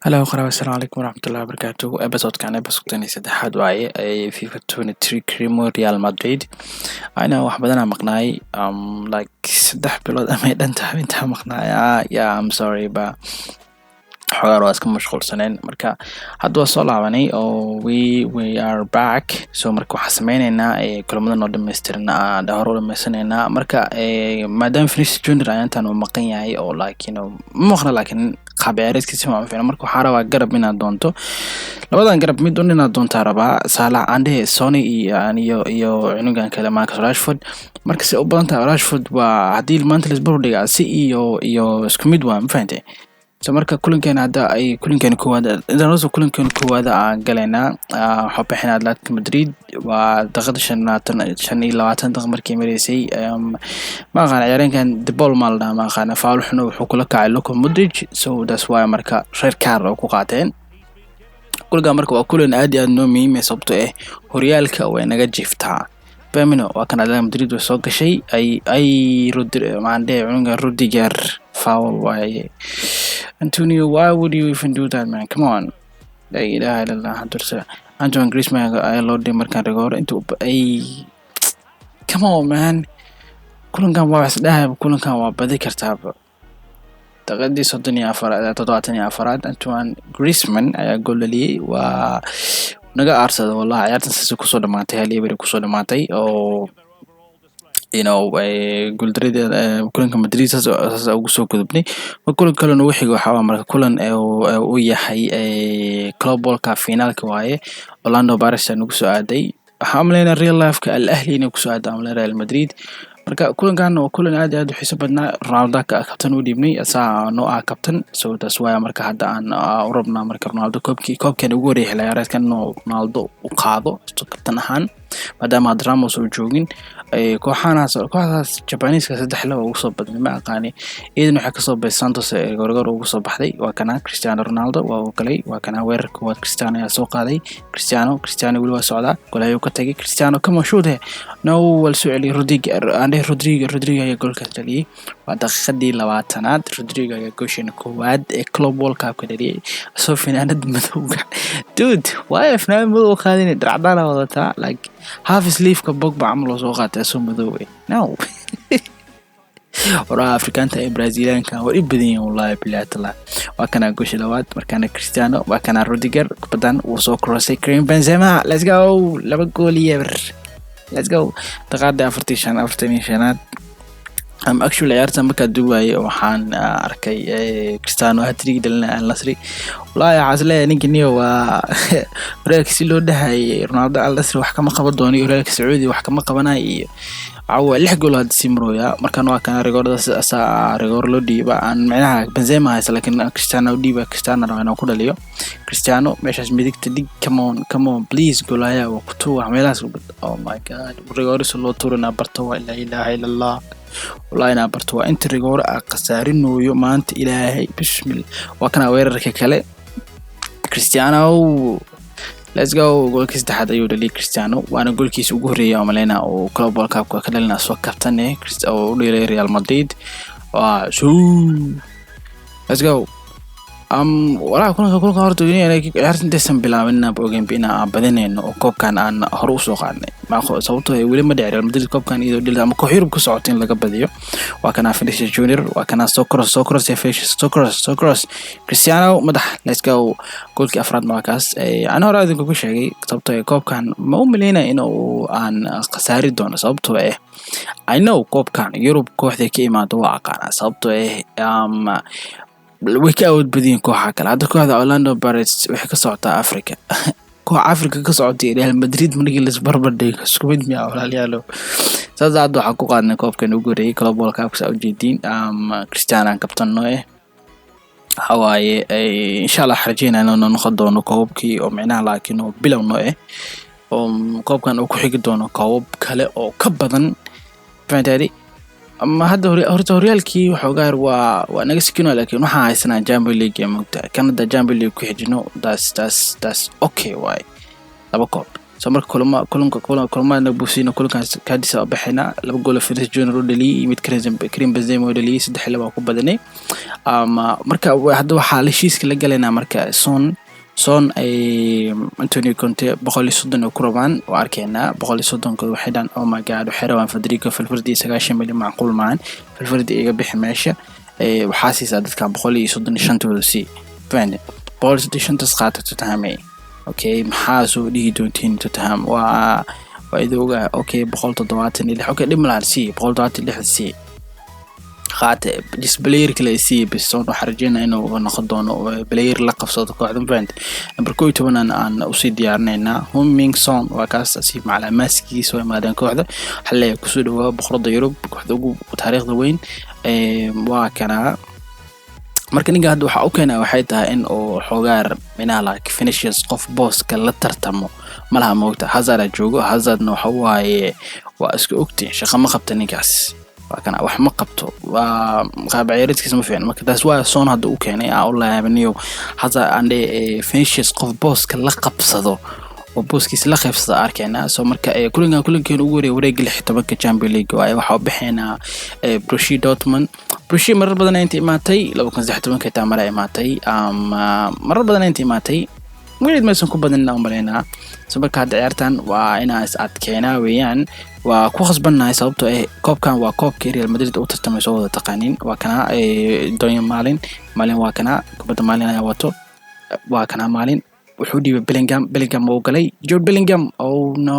هلا أخرى السلام عليكم ورحمة الله وبركاته. episode كان episode تاني saddexaad waaye ee FIFA 23 Cremo Real Madrid أنا wax badan aan maqnaay like saddex bilood ama dhantahay intaan maqnaay yeah I'm sorry ba xogaar waa iska mashquulsaneen marka hadda waa soo laabanay oo we are back so marka waxaan sameynaynaa kulamada noo dhamaystirna hore u dhamaysanayna marka maadaama Vinicius Junior ayaantan uu maqan yahay oo like you know ma maqna laakiin qabeereedkiisa ma fiicna marka waxaa rabaa garab inaad doonto labadan garab mid un inaad doontaa rabaa Salah ande Sony iyo cunugan kale Marcus Rashford marka si u badan tahay Rashford waa hadii maanta Lisbon dhigaa si iyo isku mid waa ma fahantay so marka kulankeena hadda ay kulankeena koowaad aan galeena waxa bixina Atletico Madrid waa daqiiqada 25 daqiiqo markii mareysay ma aqaan ciyaareenkan De Paul Malda ma aqaan faul xun wuxuu kula kacay Luka Modric so that's why marka red card oo ku qaateen kulga marka waa kulan aad iyo aad noo muhiim ah sababtoo ah horyaalka way naga jiftaa Firmino waa kan Atletico Madrid soo gashay ay Rudiger foul waaye Antonio, why would you even do that, man? Come on. La ilaha illallah. Antoine Griezmann ay loo dhimay markaan rigor intuu ay come on, man. Kulankan waa isdhaaf kulankan waa badi kartaa. Taqaddi 74 Antoine Griezmann ayaa gool dhaliyay waa naga aarsada wallahi ciyaartan si ku soo dhamaatay hal eber ku soo dhamaatay oo you know guuldarida kulanka Madrid saas ugu soo gudubnay kulan kale oo xiga waxa marka kulan uu yahay Club World Cup finalka waaye Orlando Pirates ugu soo aaday waxa amleena Real Life ka Al Ahly inuu ku soo aaday Real Madrid marka kulankan oo kulan aad iyo aad u xiiso badnaa Ronaldo ka kabtan u dhibnay asaa noo ah kabtan so that's why marka hadda aan u rabnaa marka Ronaldo koobkan ugu horeeyay ciyaaraadkan Ronaldo u qaado kabtan ahaan maadaama Ramos uu joogin kooxahaas Japanese saddex laba ugu soo badnay ma aqaani idan waxa ka soo baxay Santos gorgor ugu soo baxday waa kana Cristiano Ronaldo waa uu galay waa kana weerarka waa Cristiano ayaa soo qaaday Cristiano wali waa socdaa golayo ka tagay Cristiano kama shuude no wal su'aali Rodrigo ayaa goolka dhaliyay waa daqiiqadii 20aad Rodrigo ayaa gooshin koowaad ee Club World Cup ka dhaliyay soo finaanad madowga dude why finaanad madow qaadin dhacdana wadata like half sleeve ka Pogba amal soo qaatay soo madow no ورا أفريقيا برازيليان كان وريبدين والله بلاتلا وكان أقولش لواد مركان كريستيانو وكان روديجر بدن وصو كروسي كريم بنزيما let's go لما قولي let's go تقعد أفرتيشنات actually عيارتها مركا دواي وحان أركي كريستيانو هاتريك دلنا النصري والله يا عزلي نيجي وريكسي لو دهي رونالدو النصري وحكما قبضوني وريك سعودي وحكما قبناي عوا لح جول هاد سيمرويا مركان وكان ريغور أسا ريغور لو ديبا عن معناها بنزيما هاي لكن كريستيانو ديبا كريستيانو رانا وكل ليو كريستيانو مش ميديك تدي كمون بليز جولايا وقتو عملاس oh my god ريغور سلو تورنا برتوا لا إله إلا الله والله أنا برتوا أنت ريغور قصارينو يوم أنت إلهي بسم الله وكان ويرك كله كريستيانو let's go goolkiisa saddexaad ayuu dhaliyay Cristiano waana goolkiisa ugu horeeyay Malena oo Club World Cup ka dhalina soo kabtan oo u dhaliyay Real Madrid let's go wala kulanka horta inay ciyaartan deesan bilaabina boogeen bina badanayno oo koobkan aan hor u soo qaadnay ma sababtoo ay wali ma dhacay Real Madrid koobkan iyadoo dhilay ama koox Yurub ka socotay in laga badiyo waa kana Vinicius Junior waa kana soo cross Cristiano madax let's go goolkii afraad markaas aan hore aad ku sheegay sababtoo ay koobkan ma u maleynaa inuu aan qasaari doono sababtoo I know koobkan Yurub kooxda ka imaado waa aqaan sababtoo wiki out بدين كوحة كلا هذا كوحة أورلاندو باريس وحكي صعطة أفريقيا كوحة أفريقيا كصعطة ريال مدريد منجلس بربر دي سكويد ميا ولا ليالو سأزا عدو حقوق عدنا كوب كانوا قري كلوب ولا كاب سأو جديد كريستيانو كابتن نوي هواي إن شاء الله حرجينا إنه نخدونه كوب كي أو معناه لكنه بلا نوي كوب كان أكو حق دونه كوب كله أو كبدن فهمتني أما هذا هوريالكي وحوجار ونجس كنا لكن ما حاسنا جامبو ليج مقطع كان ده جامبو ليج كحجنو داس أوكي واي لبا كوب soo marka kulama nabusino kulankaas Cadiz oo baxayna laba gool Vinicius Junior oo dhaliyay mid Karim Benzema oo dhaliyay 3-2 ku badanay marka hadda waxa la heshiiska la galayna marka Son ay Antonio Conte 130 ku rabaan oo arkayna 130 waxay dhan oh my god waxay rabaan Federico Valverde 90 milyan macquul maan Valverde iga bixi meesha waxaa siisaa dadka 135 si fahne 135 qaata Tottenham okay maxaa soo dhigi doontiin Tottenham waa idooga okay 176 okay dhimlaan si 176 si qaata displayer kale si bisoon waxa rajayna inuu noqon doono player la qabsado kooxda Brand number 12 aan u sii diyaarnayna Heung-min Son waa kaas si macluumaadkiisa oo maadaan kooxda xalay ku soo dhawaad boqorada Yurub kooxda ugu taariikhda weyn waa kana marka ninka hadda waxa uu keenay waxay tahay in uu xogaar minaha like finishes qof booska la tartamo malaha moogta Hazard joogo Hazardna waxa waaye waa isku ogtiin shaqo ma qabta ninkaas waa kana wax ma qabto waa qaab ciyaareedkiisa ma fiicna marka taas waa Son hadda uu keenay oo la yaabaniyo Hazard ande finishes qof booska la qabsado oo booskiisa la qaybsada arkayna soo marka kulankan ugu wareegay 16 Champions League waa waxa uu bixina Borussia Dortmund Borussia marar badan ay imaatay 2016 ka maray imaatay marar badan ay imaatay weliid ma san ku badanna umaleena soo marka ciyaartan waa ina is adkeena weeyaan waa ku khasbanahay sababtoo koobkan waa koobka Real Madrid oo tartamay soo wada taqaanin waa kana doon maalin waa kana kubadda maalin ay wato waa kana maalin wuxuu dhiibay Bellingham oo galay Jude Bellingham oh no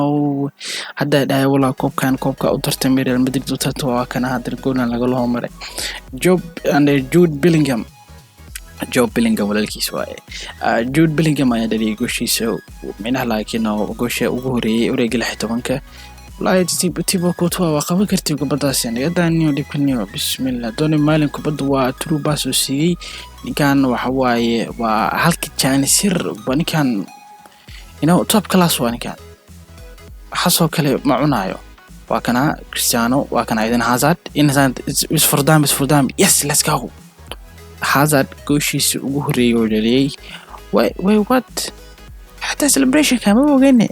hadda dhahay wala koobka u tartamay Real Madrid oo tartamo waa kana hadda goolna laga loo maray Jude Bellingham walaalkiis waaye Jude Bellingham ayaa dhaliyay gooshiisa minaha laakiin goosha ugu horeeyay wareegga 16 والله تبغى كوتوا وقفكرتي كبداس يعني يدانيو ديبنيو بسم الله دوني مالين كبد وا ترو باسو سي كان وحواي وهلك كان سر واني كان توب كلاس واني كان حسو كلي معونايو وكان كريستيانو وكان ايضا هازارد ان is for them yes let's go هازارد كوشيس ugu horeeyay oo dhaliyay way what حتى celebration كان ما وقني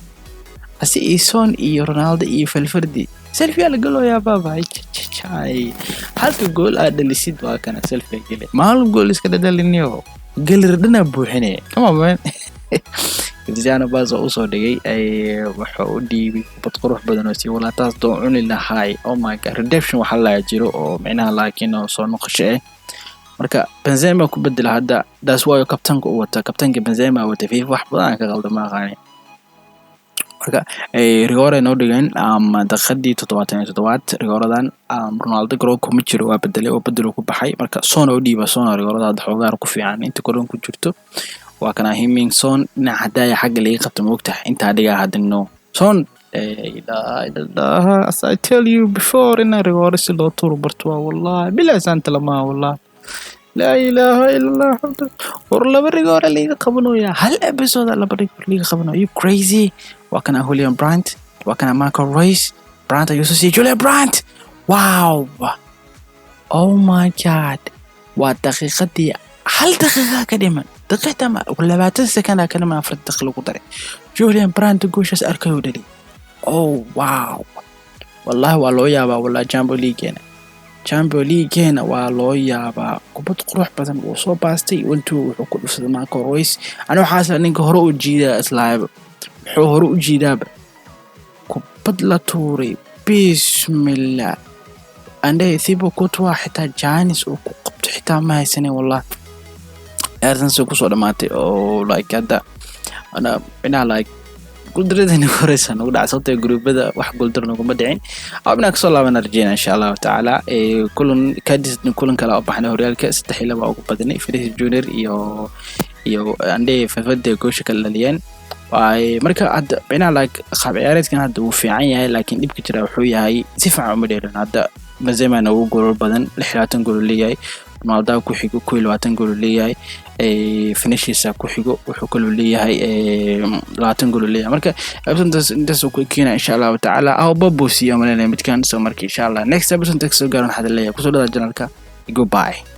asi Son iyo Ronaldo iyo Valverde selfie la galo ya baba ay halka gool aad dhalisid waa kana selfie gale maal gool iska dhadaliniyo galirdana buuxinay kama man Cristiano baas oo soo dhigay ay waxa uu dhiibay bad qurux badan oo si wala taas doo cuni lahay oh my god redemption waxa la jiro oo macnaha laakiin oo soo noqoshay marka Benzema ku bedel hadda daas waayo kabtanka Benzema wata fi wax badan ka qaldama qaani marka rigore noo dhigan daqiiqadii 77 rigoradan Ronaldo garoon kuma jiro waa bedelay oo bedelo ku baxay marka Son oo dhiiba Son rigorada xogaar ku fiican inta garoon ku jirto waa kana Heung-min Son hadaya xagga laga qabto moogtahay inta adiga hadino Son as I tell you before in rigore si loo turo barto wallahi bila santa lama wallahi لا إله إلا الله والله بريغور اللي قبنويا هل episode alla بريغور اللي قبنو you crazy وكان Julian Brandt وكان ماركو رويس Brandt يوسف سي Julian Brandt واو oh my god والدقيقة دي هل دقيقة كديما دقيقة ما ولا بعد سكنة كلمة أفرد دخل قدري Julian Brandt جوشس أركيو دلي oh واو والله يابا والله جامبو ليجينا Champions League waa loo yaabaa kubad qurux badan oo soo baastay intuu wuxuu ku dhufsaday Marco Reus ana waxa ninka hore u jiidaa islaayb wuxuu hore u jiidaa kubad la tuuray bismillah ande thibo kutwa xitaa Janis oo ku qabto xitaa ma haysanay wallahi Arsenal soo ku soo dhamaatay oo like hadda ana ina like قدرتنا كوريسا نقول عصوتي جروبدا واحد قدر نقول مدعين أبناء كسر الله ونرجينا إن شاء الله تعالى كلن كادس كلن كلا أبحنا هوريال كأس تحيل بقى بدني فريق جونيور يو عندي ففد كوش كلاليان مركا عد بينا لايك خاب عيارات كان هاد وفي عيني لكن يبكي ترى وحوي هاي سفع عمريرن هذا زي ما نقول جرو بدن لحيات نقول لي هاي مالدا ku xigo ku 20 gool leeyahay finishiisa ku xigo wuxuu kale leeyahay 20 gool leeyahay marka intaas ku keenaa insha Allah taala aw babusiyo malena midkan soo markii insha Allah next episode soo gaaran hada leeyahay ku soo dhawaada janalka goodbye